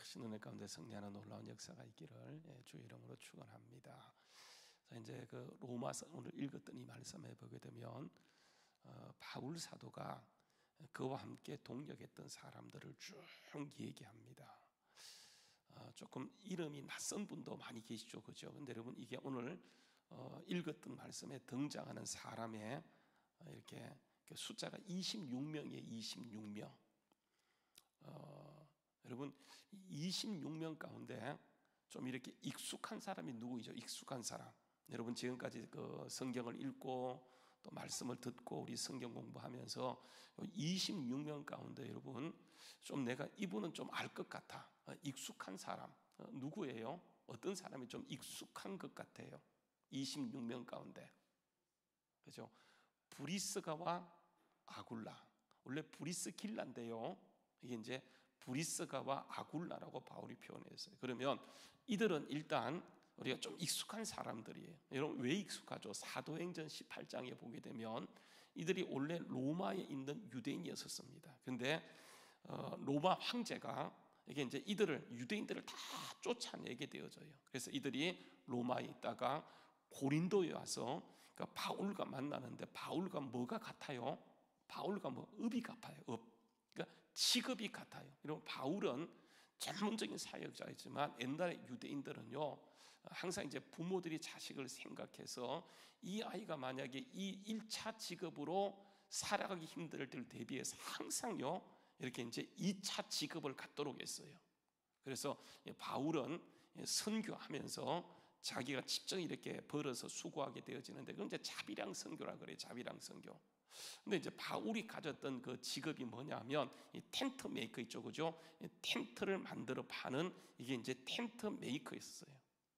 크신 은혜 가운데 승리하는 놀라운 역사가 있기를 주의 이름으로 축원합니다. 자, 이제 그 로마서 오늘 읽었던 이 말씀에 보게 되면 바울 사도가 그와 함께 동역했던 사람들을 쭉 얘기합니다. 조금 이름이 낯선 분도 많이 계시죠, 그죠? 근데 여러분 이게 오늘 읽었던 말씀에 등장하는 사람의 이렇게 숫자가 26명이에요. 26명. 여러분 26명 가운데 좀 이렇게 익숙한 사람이 누구이죠? 익숙한 사람. 여러분 지금까지 그 성경을 읽고 또 말씀을 듣고 우리 성경 공부하면서 26명 가운데 여러분 좀 내가 이분은 좀 알 것 같아. 익숙한 사람 누구예요? 어떤 사람이 좀 익숙한 것 같아요? 26명 가운데, 그죠? 브리스가와 아굴라. 원래 브리스길라인데요, 이게 이제 브리스가와 아굴라라고 바울이 표현했어요. 그러면 이들은 일단 우리가 좀 익숙한 사람들이에요. 여러분 왜 익숙하죠? 사도행전 18장에 보게 되면 이들이 원래 로마에 있는 유대인이었습니다. 근데 로마 황제가 이게 이제 이들을 유대인들을 다 쫓아내게 되어져요. 그래서 이들이 로마에 있다가 고린도에 와서 그러니까 바울과 만나는데 바울과 뭐가 같아요? 바울과 뭐 업이 같아요. 업. 그러니까 직업이 같아요. 여러분 바울은 전문적인 사역자이지만 옛날에 유대인들은요 항상 이제 부모들이 자식을 생각해서 이 아이가 만약에 이 1차 직업으로 살아가기 힘들 때를 대비해서 항상요 이렇게 이제 2차 직업을 갖도록 했어요. 그래서 바울은 선교하면서 자기가 직접 이렇게 벌어서 수고하게 되어지는데 그건 이제 자비량 선교라 그래요. 자비량 선교. 근데 이제 바울이 가졌던 그 직업이 뭐냐면 이 텐트 메이커 있죠, 그죠? 텐트를 만들어 파는 이게 이제 텐트 메이커였어요.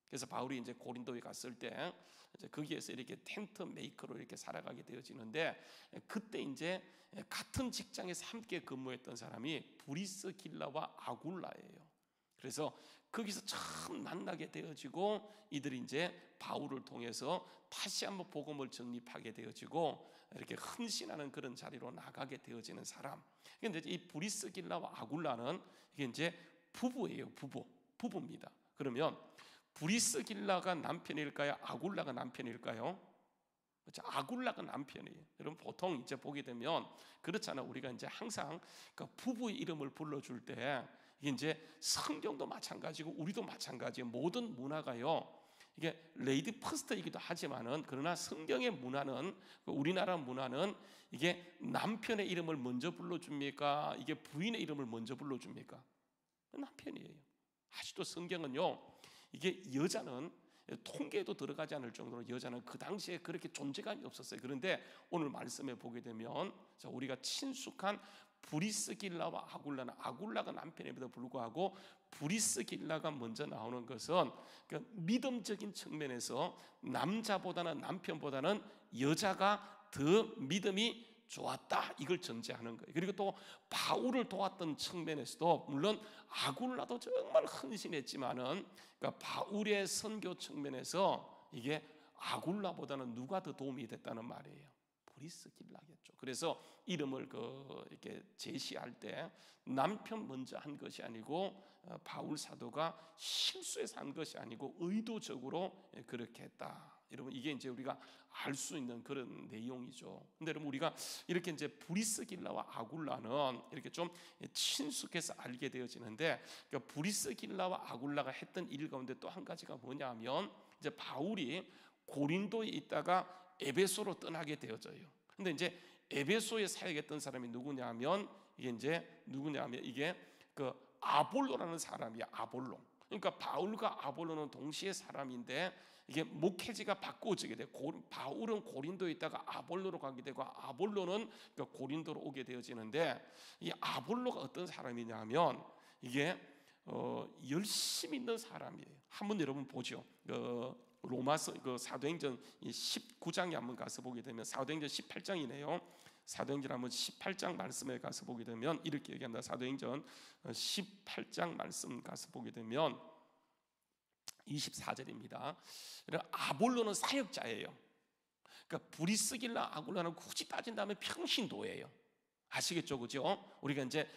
그래서 바울이 이제 고린도에 갔을 때 이제 거기에서 이렇게 텐트 메이커로 이렇게 살아가게 되어지는데 그때 이제 같은 직장에서 함께 근무했던 사람이 브리스길라와 아굴라예요. 그래서 거기서 처음 만나게 되어지고 이들이 이제 바울을 통해서 다시 한번 복음을 전립하게 되어지고 이렇게 헌신하는 그런 자리로 나가게 되어지는 사람. 그런데 이 브리스길라와 아굴라는 이게 이제 부부예요. 부부입니다. 그러면 브리스길라가 남편일까요? 아굴라가 남편일까요? 그렇죠. 아굴라가 남편이에요. 여러분 보통 이제 보게 되면 그렇잖아요. 우리가 이제 항상 그 부부의 이름을 불러줄 때 이제 성경도 마찬가지고 우리도 마찬가지예요. 모든 문화가요. 이게 레이디 퍼스트이기도 하지만은 그러나 성경의 문화는 우리나라 문화는 이게 남편의 이름을 먼저 불러줍니까? 이게 부인의 이름을 먼저 불러줍니까? 남편이에요. 아직도 성경은요. 이게 여자는 통계에도 들어가지 않을 정도로 여자는 그 당시에 그렇게 존재감이 없었어요. 그런데 오늘 말씀에 보게 되면 우리가 친숙한 브리스길라와 아굴라는 아굴라가 남편임에도 불구하고 브리스길라가 먼저 나오는 것은 믿음적인 측면에서 남자보다는 남편보다는 여자가 더 믿음이 좋았다, 이걸 전제하는 거예요. 그리고 또 바울을 도왔던 측면에서도 물론 아굴라도 정말 헌신했지만은 그러니까 바울의 선교 측면에서 이게 아굴라보다는 누가 더 도움이 됐다는 말이에요? 브리스길라겠죠. 그래서 이름을 이렇게 제시할 때 남편 먼저 한 것이 아니고 바울 사도가 실수해서 한 것이 아니고 의도적으로 그렇게 했다. 여러분 이게 이제 우리가 알 수 있는 그런 내용이죠. 근데 여러분 우리가 이렇게 이제 브리스길라와 아굴라는 이렇게 좀 친숙해서 알게 되어지는데 그러니까 브리스길라와 아굴라가 했던 일 가운데 또 한 가지가 뭐냐면 이제 바울이 고린도에 있다가 에베소로 떠나게 되어져요. 근데 이제 에베소에 사역했던 사람이 누구냐면 이게 그 아볼로라는 사람이야. 아볼로. 그러니까 바울과 아볼로는 동시에 사람인데 이게 목회지가 바꿔지게 돼. 바울은 고린도에 있다가 아볼로로 가게 되고 아볼로는 고린도로 오게 되어지는데 이 아볼로가 어떤 사람이냐면 이게 열심히 있는 사람이에요. 한번 여러분 보죠. 로마서 사도행전 19장에 한번 가서 보게 되면 사도행전 18장이네요. 사도행전 한번 18장 말씀에 가서 보게 되면 이렇게 얘기한다. 사도행전 18장 말씀 가서 보게 되면 24절입니다. 아볼로는 사역자예요. 그러니까 브리스길라 아굴라는 굳이 따진다면 평신도예요. 아시겠죠, 그죠? 우리가 이제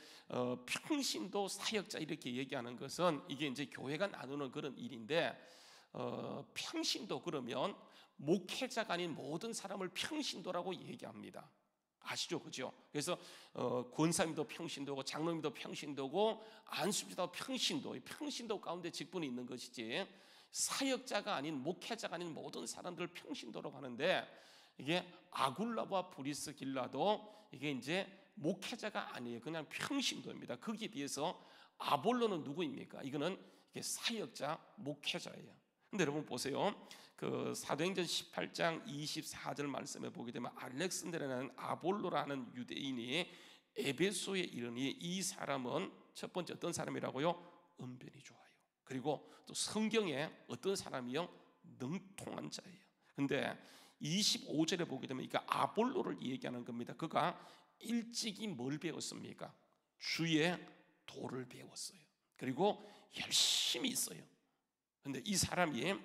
평신도 사역자 이렇게 얘기하는 것은 이게 이제 교회가 나누는 그런 일인데, 평신도 그러면 목회자가 아닌 모든 사람을 평신도라고 얘기합니다. 아시죠, 그죠? 그래서 권사님도 평신도고, 장로님도 평신도고, 안수집사도 평신도, 평신도 가운데 직분이 있는 것이지, 사역자가 아닌, 목회자가 아닌 모든 사람들을 평신도라고 하는데, 이게 아굴라와 브리스길라도 이게 이제 목회자가 아니에요. 그냥 평신도입니다. 거기에 비해서 아볼로는 누구입니까? 이거는 이게 사역자, 목회자예요. 근데 여러분 보세요. 그 사도행전 18장 24절 말씀에 보게 되면, 알렉산드라는 아볼로라는 유대인이 에베소에 이르니 이 사람은 첫 번째 어떤 사람이라고요? 언변이 좋아요. 그리고 또 성경에 어떤 사람이요? 능통한 자예요. 근데 25절에 보게 되면 이거 아볼로를 얘기하는 겁니다. 그가 일찍이 뭘 배웠습니까? 주의 도를 배웠어요. 그리고 열심히 있어요. 근데 이 사람이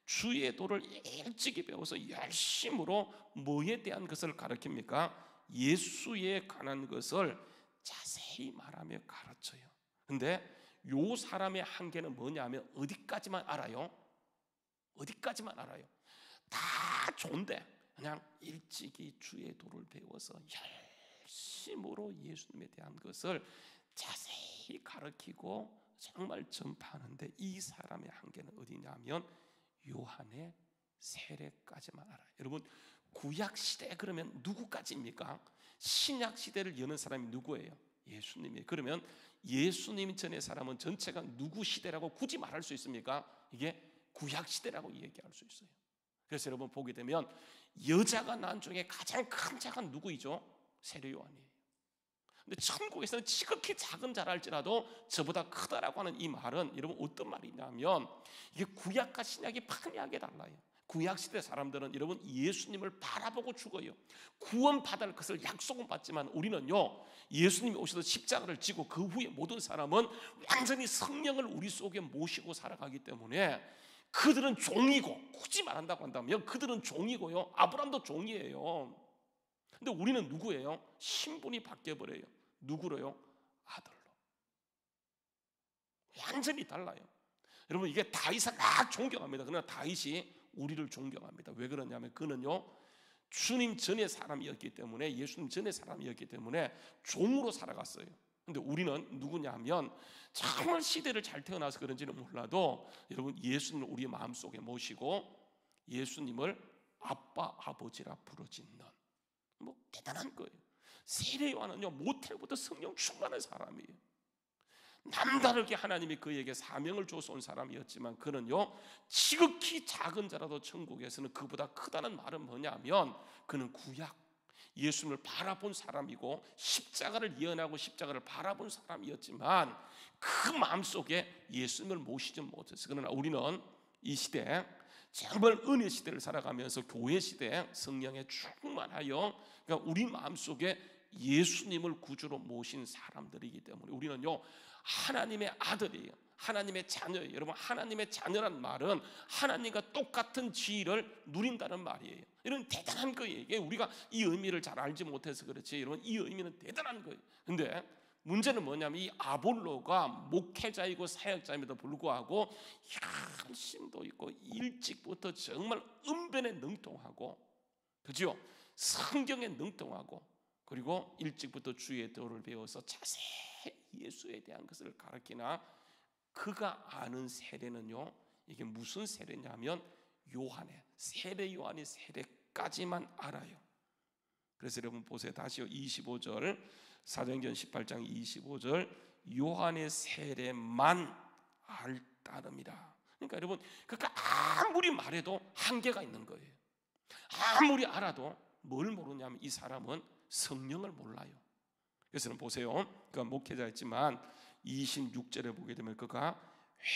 주의 도를 일찍이 배워서 열심으로 뭐에 대한 것을 가르칩니까? 예수에 관한 것을 자세히 말하며 가르쳐요. 근데 요 사람의 한계는 뭐냐면 어디까지만 알아요? 어디까지만 알아요? 다 좋은데 그냥 일찍이 주의 도를 배워서 열심으로 예수님에 대한 것을 자세히 가르치고 정말 전파하는데, 이 사람의 한계는 어디냐면 요한의 세례까지만 알아요. 여러분, 구약시대 그러면 누구까지입니까? 신약시대를 여는 사람이 누구예요? 예수님이에요. 그러면 예수님 전의 사람은 전체가 누구 시대라고 굳이 말할 수 있습니까? 이게 구약시대라고 얘기할 수 있어요. 그래서 여러분 보게 되면 여자가 난 중에 가장 큰 자가 누구이죠? 세례 요한이에요. 근데 천국에서는 지극히 작은 자랄지라도 저보다 크다라고 하는 이 말은 여러분 어떤 말이냐면, 이게 구약과 신약이 판이하게 달라요. 구약시대 사람들은 여러분 예수님을 바라보고 죽어요. 구원받을 것을 약속은 받지만, 우리는요 예수님이 오셔서 십자가를 지고 그 후에 모든 사람은 완전히 성령을 우리 속에 모시고 살아가기 때문에 그들은 종이고, 굳이 말한다고 한다면 그들은 종이고요, 아브라함도 종이에요. 근데 우리는 누구예요? 신분이 바뀌어버려요. 누구로요? 아들로. 완전히 달라요. 여러분, 이게 다윗을 막 존경합니다. 그러나 다윗이 우리를 존경합니다. 왜 그러냐면 그는요 주님 전의 사람이었기 때문에, 예수님 전의 사람이었기 때문에 종으로 살아갔어요. 근데 우리는 누구냐면, 정말 시대를 잘 태어나서 그런지는 몰라도 여러분 예수님을 우리의 마음속에 모시고 예수님을 아빠 아버지라 부르짖는, 뭐 대단한 거예요. 세례 요한은요 모태부터 성령 충만한 사람이에요. 남다르게 하나님이 그에게 사명을 줘서 온 사람이었지만, 그는요 지극히 작은 자라도 천국에서는 그보다 크다는 말은 뭐냐면, 그는 구약 예수님을 바라본 사람이고 십자가를 예언하고 십자가를 바라본 사람이었지만 그 마음속에 예수님을 모시지 못했어요. 그러나 우리는 이 시대 정말 은혜 시대를 살아가면서 교회 시대에 성령에 충만하여, 그러니까 우리 마음속에 예수님을 구주로 모신 사람들이기 때문에 우리는요 하나님의 아들이에요. 하나님의 자녀예요. 여러분, 하나님의 자녀란 말은 하나님과 똑같은 지위를 누린다는 말이에요. 이런 대단한 거예요. 이게 우리가 이 의미를 잘 알지 못해서 그렇지, 여러분 이 의미는 대단한 거예요. 근데 문제는 뭐냐면, 이 아볼로가 목회자이고 사역자임에도 불구하고 열심도 있고 일찍부터 정말 은변에 능통하고, 그죠? 성경에 능통하고, 그리고 일찍부터 주의 도를 배워서 자세히 예수에 대한 것을 가르치나, 그가 아는 세례는요 이게 무슨 세례냐면 요한의 세례, 요한의 세례까지만 알아요. 그래서 여러분 보세요. 다시요. 25절, 사도행전 18장 25절, 요한의 세례만 알따름이라. 그러니까 여러분, 그러니까 아무리 말해도 한계가 있는 거예요. 아무리 알아도 뭘 모르냐면 이 사람은 성령을 몰라요. 그래서 보세요. 그가 목회자였지만 26절에 보게 되면 그가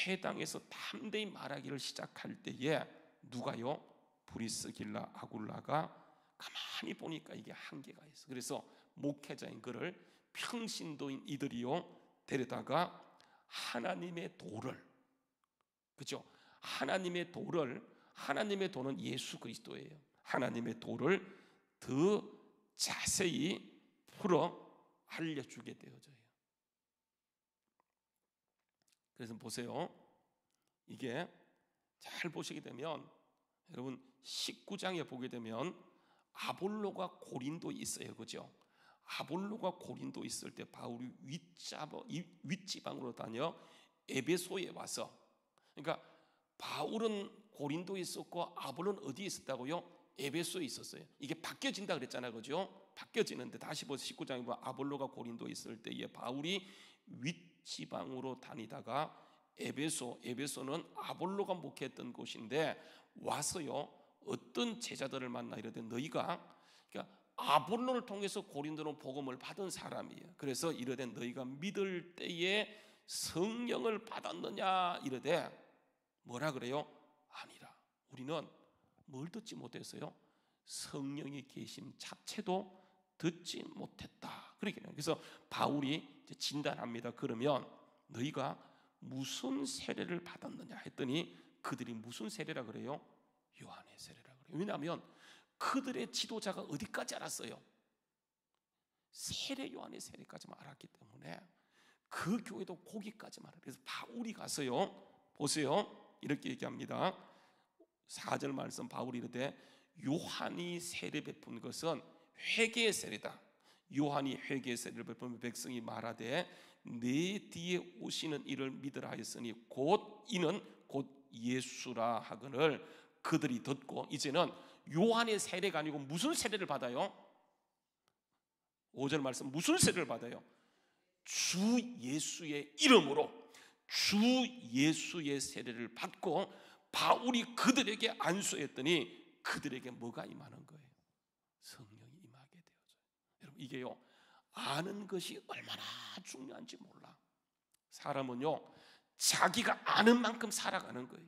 회당에서 담대히 말하기를 시작할 때에 누가요? 브리스길라, 아굴라가 가만히 보니까 이게 한계가 있어. 그래서 목회자인 그를 평신도인 이들이요 데려다가 하나님의 도를, 그죠? 하나님의 도는 예수 그리스도예요. 하나님의 도를 더 자세히 풀어 알려주게 되어져요. 그래서 보세요. 이게 잘 보시게 되면 여러분 19장에 보게 되면 아볼로가 고린도에 있어요. 그죠? 아볼로가 고린도 있을 때 바울이 윗지방으로 다녀 에베소에 와서, 그러니까 바울은 고린도에 있었고 아볼로는 어디에 있었다고요? 에베소에 있었어요. 이게 바뀌어진다 그랬잖아요. 그죠? 바뀌어지는데 다시 보세요. 19장에 보면 아볼로가 고린도에 있을 때에 바울이 윗지방으로 다니다가 에베소는 아볼로가 목회했던 곳인데 와서요 어떤 제자들을 만나 이르되 너희가, 그러니까 아볼로를 통해서 고린도는 복음을 받은 사람이에요. 그래서 이르되 너희가 믿을 때에 성령을 받았느냐 이르되 뭐라 그래요? 아니라 우리는 뭘 듣지 못했어요? 성령이 계심 자체도 듣지 못했다. 그래서 바울이 이제 진단합니다. 그러면 너희가 무슨 세례를 받았느냐 했더니 그들이 무슨 세례라 그래요? 요한의 세례라 그래요. 왜냐하면 그들의 지도자가 어디까지 알았어요? 세례 요한의 세례까지만 알았기 때문에 그 교회도 거기까지만 알아요. 그래서 바울이 가서요 보세요 이렇게 얘기합니다. 4절 말씀 바울이 이르되 요한이 세례 베푼 것은 회개의 세례다. 요한이 회개의 세례를 베푸면 백성이 말하되 내 뒤에 오시는 이를 믿으라 하였으니 이는 곧 예수라 하거늘 그들이 듣고, 이제는 요한의 세례가 아니고 무슨 세례를 받아요? 5절 말씀 무슨 세례를 받아요? 주 예수의 이름으로 주 예수의 세례를 받고 바울이 그들에게 안수했더니 그들에게 뭐가 임하는 거예요? 성령이 임하게 되어져요. 여러분 이게요 아는 것이 얼마나 중요한지 몰라. 사람은요 자기가 아는 만큼 살아가는 거예요.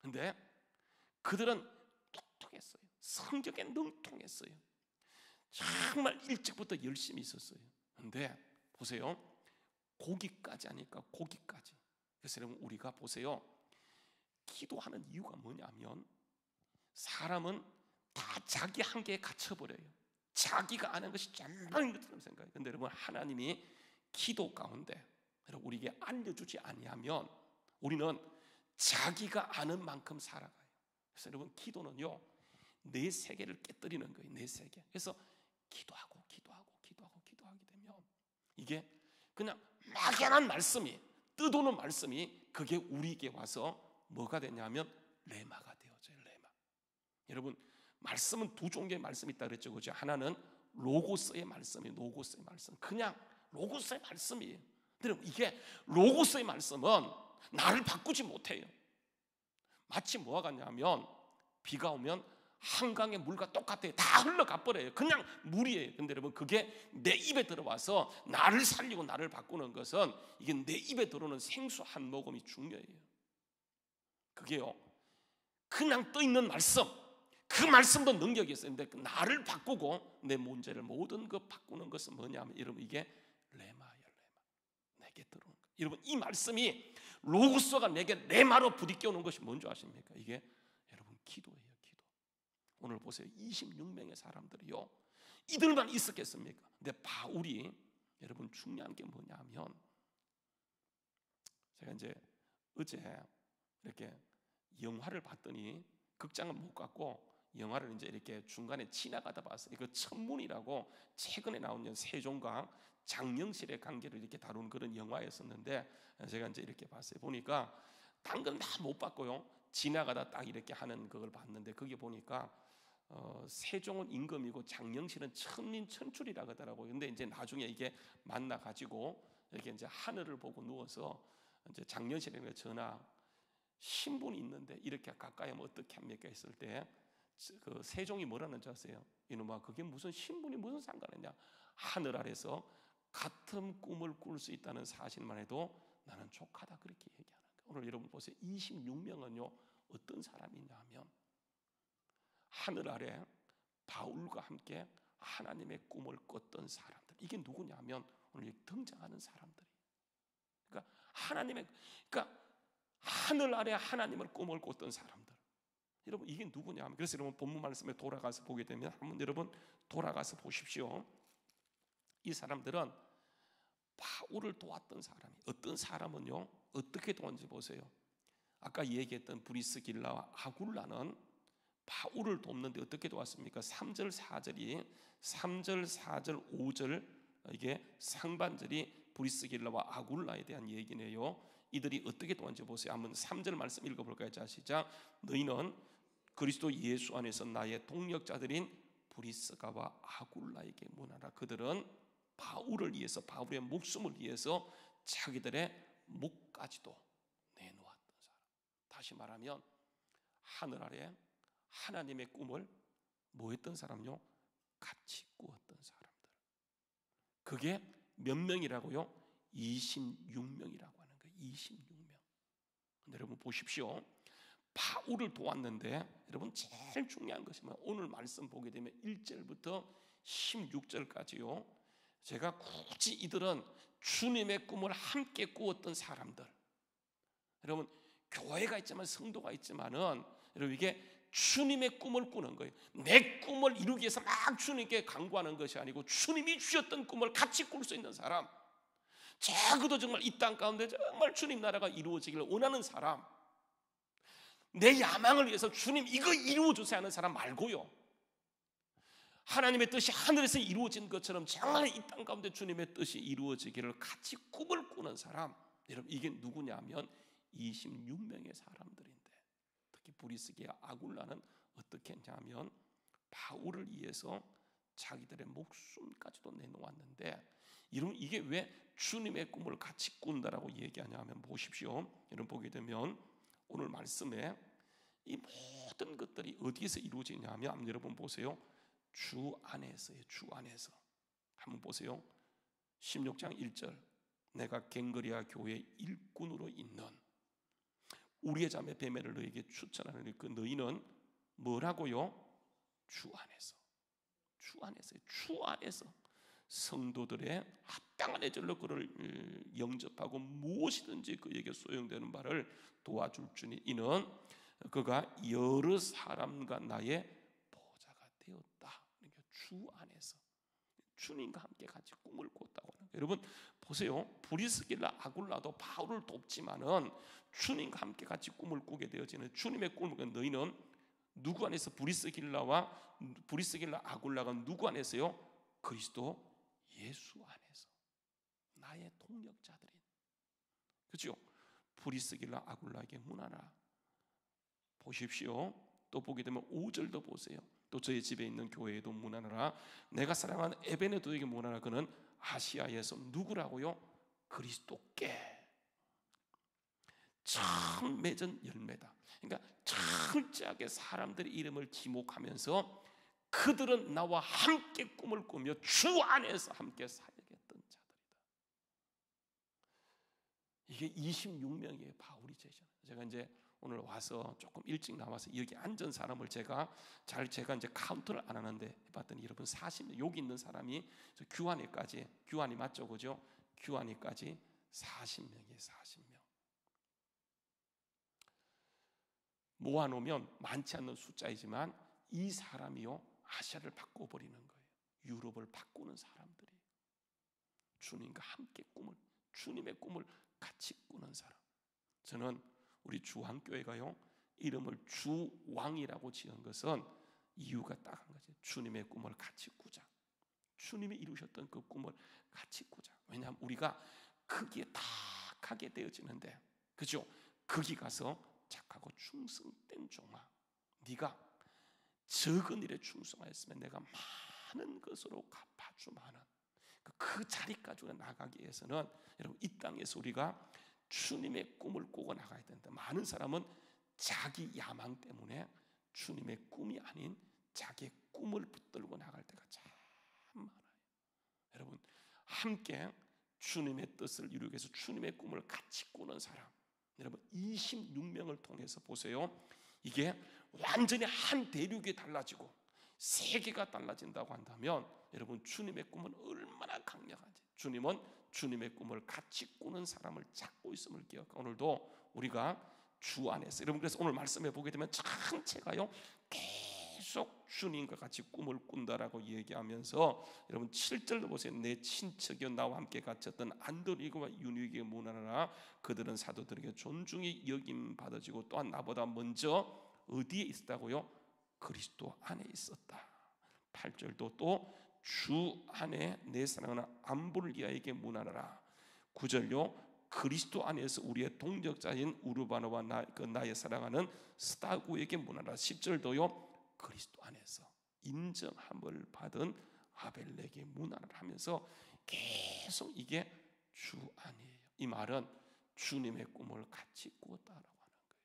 근데 그들은 똑똑했어요. 성격에 능통했어요. 정말 일찍부터 열심히 있었어요. 근데 보세요 고기까지 하니까 고기까지. 그래서 여러분 우리가 보세요 기도하는 이유가 뭐냐면 사람은 다 자기 한계에 갇혀버려요. 자기가 아는 것이 전부인 것처럼 생각해요. 근데 여러분 하나님이 기도 가운데 우리에게 알려주지 아니하면 우리는 자기가 아는 만큼 살아가요. 그래서 여러분 기도는요 내 세계를 깨뜨리는 거예요. 내 세계. 그래서 기도하게 되면 이게 그냥 막연한 말씀이 뜨도는 말씀이 그게 우리에게 와서 뭐가 되냐면 레마가 되어져요. 레마. 여러분 말씀은 두 종류의 말씀이 있다 그랬죠. 그죠? 하나는 로고스의 말씀이 로고스의 말씀. 그냥 로고스의 말씀이에요. 여러분 이게 로고스의 말씀은 나를 바꾸지 못해요. 마치 뭐가 같냐면 비가 오면 한강의 물과 똑같아요. 다 흘러가 버려요. 그냥 물이에요. 근데 여러분 그게 내 입에 들어와서 나를 살리고 나를 바꾸는 것은 이게 내 입에 들어오는 생수 한 모금이 중요해요. 그게요 그냥 떠 있는 말씀, 그 말씀도 능력이 있어요. 근데 나를 바꾸고 내 문제를 모든 것 바꾸는 것은 뭐냐면 여러분 이게 레마예요. 레마. 내게 들어오는 거. 여러분 이 말씀이 로고스가 내게 레마로 부딪혀오는 것이 뭔지 아십니까? 이게 여러분 기도예요. 기도. 오늘 보세요 26명의 사람들이요 이들만 있었겠습니까? 근데 바울이 여러분 중요한 게 뭐냐면 제가 이제 어제 이렇게 영화를 봤더니 극장은 못 갔고 영화를 이제 이렇게 중간에 지나가다 봤어요. 이거 천문이라고 최근에 나온 세종과 장영실의 관계를 이렇게 다룬 그런 영화였었는데 제가 이제 이렇게 봤어요. 보니까 딴 건 다 못 봤고요. 지나가다 딱 이렇게 하는 그걸 봤는데 거기 보니까 세종은 임금이고 장영실은 천민천출이라 하더라고요. 근데 이제 나중에 이게 만나 가지고 이렇게 이제 하늘을 보고 누워서 이제 장영실에게 전화 신분이 있는데 이렇게 가까이 하면 어떻게 합니까 했을 때 그 세종이 뭐라는 줄 아세요? 이놈아 그게 무슨 신분이 무슨 상관이냐. 하늘 아래서 같은 꿈을 꿀 수 있다는 사실만 해도 나는 족하다 그렇게 얘기하는 거예요. 오늘 여러분 보세요 26명은요 어떤 사람이냐 하면 하늘 아래 바울과 함께 하나님의 꿈을 꿨던 사람들. 이게 누구냐 하면 오늘 등장하는 사람들이. 그러니까 하늘 아래 하나님을 꿈을 꿨던 사람들. 여러분 이게 누구냐 하면 그래서 여러분 본문 말씀에 돌아가서 보게 되면 한번 여러분 돌아가서 보십시오. 이 사람들은 바울을 도왔던 사람이, 어떤 사람은요 어떻게 도왔는지 보세요. 아까 얘기했던 브리스길라와 아굴라는 바울을 돕는데 어떻게 도왔습니까? 3절 4절이 3절 4절 5절 이게 상반절이 브리스길라와 아굴라에 대한 얘기네요. 이들이 어떻게 도왔는지 보세요. 한번 3절 말씀 읽어볼까요? 자, 시작. 너희는 그리스도 예수 안에서 나의 동력자들인 브리스가와 아굴라에게 문하라. 그들은 바울을 위해서, 바울의 목숨을 위해서 자기들의 목까지도 내놓았던 사람. 다시 말하면 하늘 아래 하나님의 꿈을 뭐 했던 사람요? 같이 꾸었던 사람들. 그게 몇 명이라고요? 26명이라고 하는 거예요. 26명. 여러분 보십시오. 바울을 도왔는데 여러분 제일 중요한 것이면 오늘 말씀 보게 되면 1절부터 16절까지요. 제가 굳이 이들은 주님의 꿈을 함께 꾸었던 사람들. 여러분 교회가 있지만 성도가 있지만은 여러분 이게 주님의 꿈을 꾸는 거예요. 내 꿈을 이루기 위해서 막 주님께 간구하는 것이 아니고 주님이 주셨던 꿈을 같이 꿀 수 있는 사람. 적어도 정말 이 땅 가운데 정말 주님 나라가 이루어지기를 원하는 사람. 내 야망을 위해서 주님 이거 이루어주세요 하는 사람 말고요. 하나님의 뜻이 하늘에서 이루어진 것처럼 정말 이 땅 가운데 주님의 뜻이 이루어지기를 같이 꿈을 꾸는 사람. 여러분 이게 누구냐면 26명의 사람들인데 특히 브리스기와 아굴라는 어떻게 했냐면 바울을 위해서 자기들의 목숨까지도 내놓았는데 이게 왜 주님의 꿈을 같이 꾼다라고 얘기하냐면 보십시오. 여러분 보게 되면 오늘 말씀에 이 모든 것들이 어디에서 이루어지냐면 여러분 보세요. 주 안에서예요. 주 안에서. 한번 보세요. 16장 1절 내가 갱거리아 교회 일꾼으로 있는 우리의 자매 베메를 너에게 추천하는 그 너희는 뭐라고요? 주 안에서. 주 안에서요. 주 안에서 성도들의 합당한 애절로 그를 영접하고 무엇이든지 그에게 소용되는 바를 도와줄 주니 이는 그가 여러 사람과 나의 보좌가 되었다. 그러니까 주 안에서 주님과 함께 같이 꿈을 꿨다고 하는 거예요. 여러분 보세요. 브리스길라 아굴라도 바울을 돕지만은 주님과 함께 같이 꿈을 꾸게 되어지는 주님의 꿈을 너희는 누구 안에서 브리스길라 아굴라가 누구 안에서요? 그리스도 예수 안에서 나의 동력자들인 그렇죠? 브리스길라 아굴라에게 문하라. 보십시오. 또 보게 되면 5절도 보세요. 또 저희 집에 있는 교회에도 문하라. 내가 사랑하는 에베네도에게 문하라. 그는 아시아에서 누구라고요? 그리스도께 처음 맺은 열매다. 그러니까 철저하게 사람들의 이름을 지목하면서 그들은 나와 함께 꿈을 꾸며 주 안에서 함께 사역했던 자들이다. 이게 26명의 바울이 제시하는. 제가 이제 오늘 와서 조금 일찍 나와서 여기 앉은 사람을 제가 이제 카운트를 안 하는데 봤더니 여러분 40명 여기 있는 사람이 저 규환이까지 맞죠, 그죠? 규환이까지 40명이에요, 40명. 모아놓으면 많지 않는 숫자이지만 이 사람이요 아시아를 바꿔버리는 거예요. 유럽을 바꾸는 사람들이 주님과 함께 주님의 꿈을 같이 꾸는 사람. 저는 우리 주왕교회가요 이름을 주왕이라고 지은 것은 이유가 딱 한 가지. 주님의 꿈을 같이 꾸자. 주님이 이루셨던 그 꿈을 같이 꾸자. 왜냐하면 우리가 거기에 딱 하게 되어지는데 그죠? 거기 가서 착하고 충성된 종아, 네가 적은 일에 충성하였으면 내가 많은 것으로 갚아주마는 그 자리까지 나가기 위해서는 여러분 이 땅에서 우리가 주님의 꿈을 꾸고 나가야 된다. 많은 사람은 자기 야망 때문에 주님의 꿈이 아닌 자기의 꿈을 붙들고 나갈 때가 참 많아요. 여러분 함께 주님의 뜻을 이루기 위해서 주님의 꿈을 같이 꾸는 사람, 여러분 26명을 통해서 보세요. 이게 완전히 한 대륙이 달라지고 세계가 달라진다고 한다면 여러분 주님의 꿈은 얼마나 강력한지. 주님은 주님의 꿈을 같이 꾸는 사람을 찾고 있음을 기억하고 오늘도 우리가 주 안에서 여러분 그래서 오늘 말씀해 보게 되면 전체가요 계속 계속 주님과 같이 꿈을 꾼다라고 얘기하면서 여러분 7절도 보세요. 내 친척이요 나와 함께 갇혔던 안드로니가와 유니게 문안하라. 그들은 사도들에게 존중이 여김 받아지고 또한 나보다 먼저 어디에 있었다고요? 그리스도 안에 있었다. 8절도 또 주 안에 내 사랑하는 암불리아에게 문안하라. 9절요 그리스도 안에서 우리의 동역자인 우르바나와 나의 사랑하는 스타구에게 문하라. 10절도요 그리스도 안에서 인정함을 받은 아벨에게 문하라 하면서 계속 이게 주 안이에요. 이 말은 주님의 꿈을 같이 꾸었다라고 하는 거예요.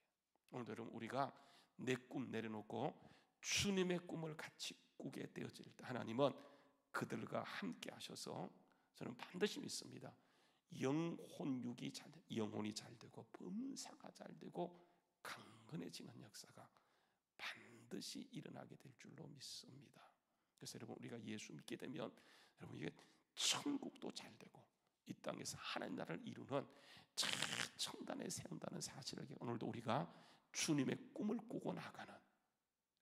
오늘 여러분 우리가 내 꿈 내려놓고 주님의 꿈을 같이 꾸게 되어질 때 하나님은 그들과 함께 하셔서 저는 반드시 믿습니다. 영혼육이 잘 되고 영혼이 잘 되고 범사가 잘 되고 강건해지는 역사가 반드시 일어나게 될 줄로 믿습니다. 그래서 여러분 우리가 예수 믿게 되면 여러분 이게 천국도 잘 되고 이 땅에서 하나님 나라를 이루는 최첨단에 세운다는 사실을 오늘도 우리가 주님의 꿈을 꾸고 나가는,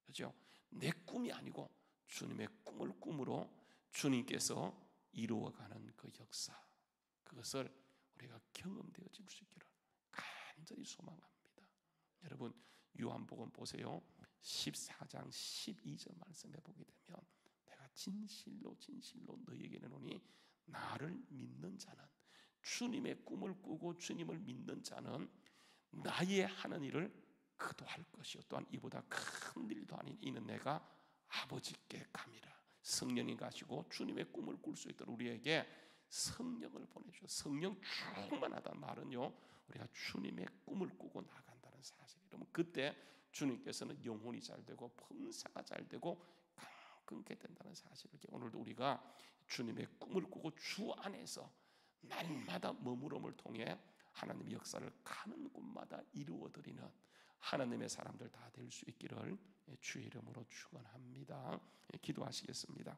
그렇죠? 내 꿈이 아니고 주님의 꿈을 꿈으로 주님께서 이루어가는 그 역사, 그것을 우리가 경험되어질 수 있기를 간절히 소망합니다. 여러분 요한복음 보세요. 14장 12절 말씀해 보게 되면 내가 진실로 진실로 너희에게 이르노니 나를 믿는 자는, 주님의 꿈을 꾸고 주님을 믿는 자는 나의 하는 일을 그도 할 것이요 또한 이보다 큰 일도 아닌 이는 내가 아버지께 감이라. 성령이 가시고 주님의 꿈을 꿀 수 있도록 우리에게 성령을 보내주셔. 성령 충만하다는 말은요 우리가 주님의 꿈을 꾸고 나간다는 사실. 여러분 그때 주님께서는 영혼이 잘 되고 범사가 잘 되고 강건케 된다는 사실을 오늘도 우리가 주님의 꿈을 꾸고 주 안에서 날마다 머무름을 통해 하나님의 역사를 가는 곳마다 이루어드리는 하나님의 사람들 다 될 수 있기를 주의 이름으로 축원합니다. 기도하시겠습니다.